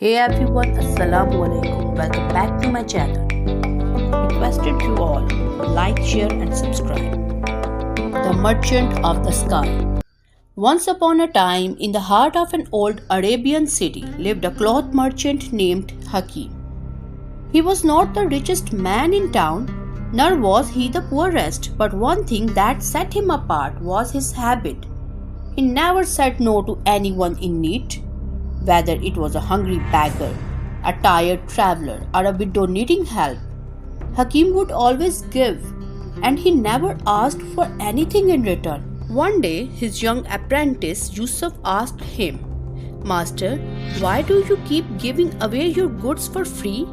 Hey everyone, Assalamu alaikum. Welcome back to my channel. Requested you all like, share, and subscribe. The Merchant of the Sky. Once upon a time, in the heart of an old Arabian city, lived a cloth merchant named Hakim. He was not the richest man in town, nor was he the poorest, but one thing that set him apart was his habit. He never said no to anyone in need. Whether it was a hungry beggar, a tired traveler, or a widow needing help, Hakim would always give, and he never asked for anything in return. One day, his young apprentice Yusuf asked him, "Master, why do you keep giving away your goods for free?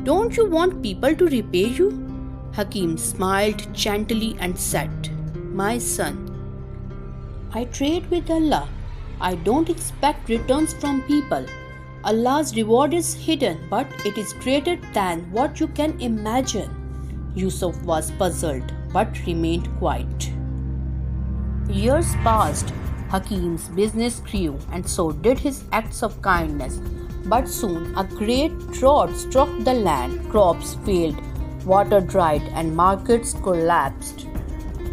Don't you want people to repay you?" Hakim smiled gently and said, "My son, I trade with Allah. I don't expect returns from people. Allah's reward is hidden, but it is greater than what you can imagine." Yusuf was puzzled, but remained quiet. Years passed. Hakim's business grew, and so did his acts of kindness. But soon a great drought struck the land. Crops failed, water dried, and markets collapsed.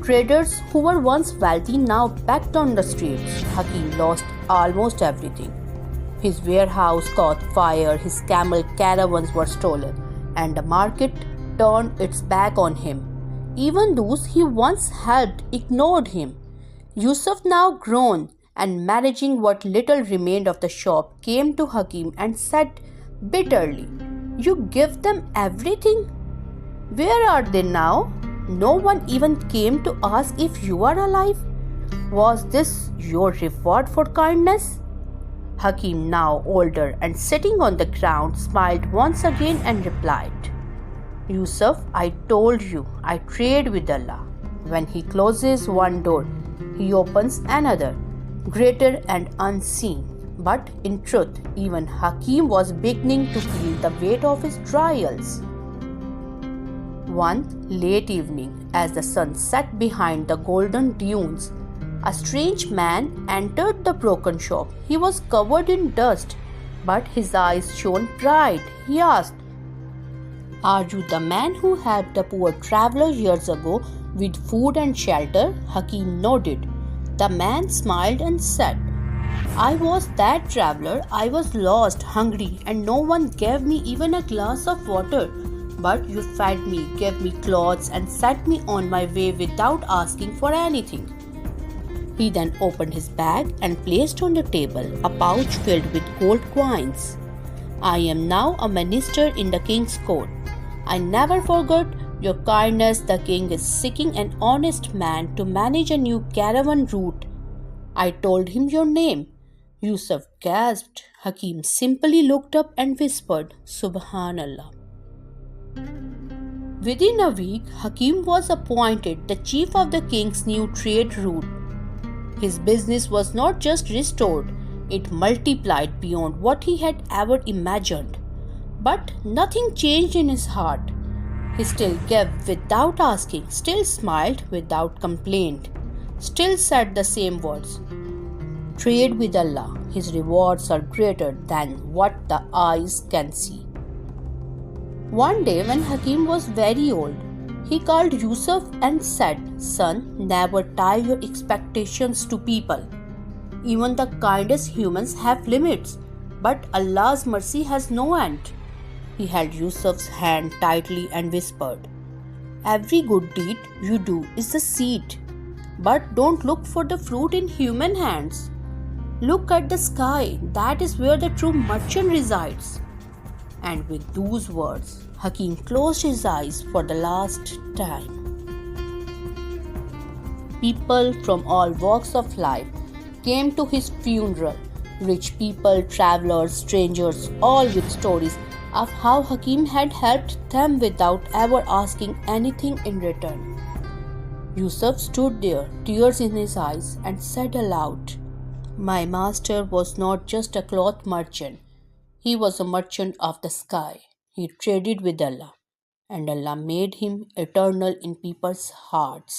Traders who were once wealthy now begged on the streets. Hakim lost almost everything. His warehouse caught fire, his camel caravans were stolen, and the market turned its back on him. Even those he once helped ignored him. Yusuf, now grown and managing what little remained of the shop, came to Hakim and said bitterly, "You give them everything? Where are they now? No one even came to ask if you are alive. Was this your reward for kindness?" Hakim, now older and sitting on the ground, smiled once again and replied, "Yusuf, I told you I trade with Allah. When He closes one door, He opens another, greater and unseen." But in truth, even Hakim was beginning to feel the weight of his trials. One late evening, as the sun set behind the golden dunes, a strange man entered the broken shop. He was covered in dust, but his eyes shone bright. He asked, "Are you the man who helped the poor traveler years ago with food and shelter?" Hakim nodded. The man smiled and said, "I was that traveler. I was lost, hungry, and no one gave me even a glass of water. But you fed me, gave me clothes, and set me on my way without asking for anything." He then opened his bag and placed on the table a pouch filled with gold coins. "I am now a minister in the king's court. I never forgot your kindness. The king is seeking an honest man to manage a new caravan route." I told him your name. Yusuf gasped. Hakim simply looked up and whispered, "Subhanallah." Within a week, Hakim was appointed the chief of the king's new trade route. His business was not just restored, it multiplied beyond what he had ever imagined. But nothing changed in his heart. He still gave without asking, still smiled without complaint, still said the same words, "Trade with Allah. His rewards are greater than what the eyes can see." One day, when Hakim was very old, he called Yusuf and said, "Son, never tie your expectations to people. Even the kindest humans have limits, but Allah's mercy has no end." He held Yusuf's hand tightly and whispered, "Every good deed you do is a seed, but don't look for the fruit in human hands. Look at the sky. That is where the true merchant resides." And with those words, Hakim closed his eyes for the last time. People from all walks of life came to his funeral. Rich people, travelers, strangers, all with stories of how Hakim had helped them without ever asking anything in return. Yusuf stood there, tears in his eyes, and said aloud, "My master was not just a cloth merchant. He was a merchant of the sky. He traded with Allah, and Allah made him eternal in people's hearts."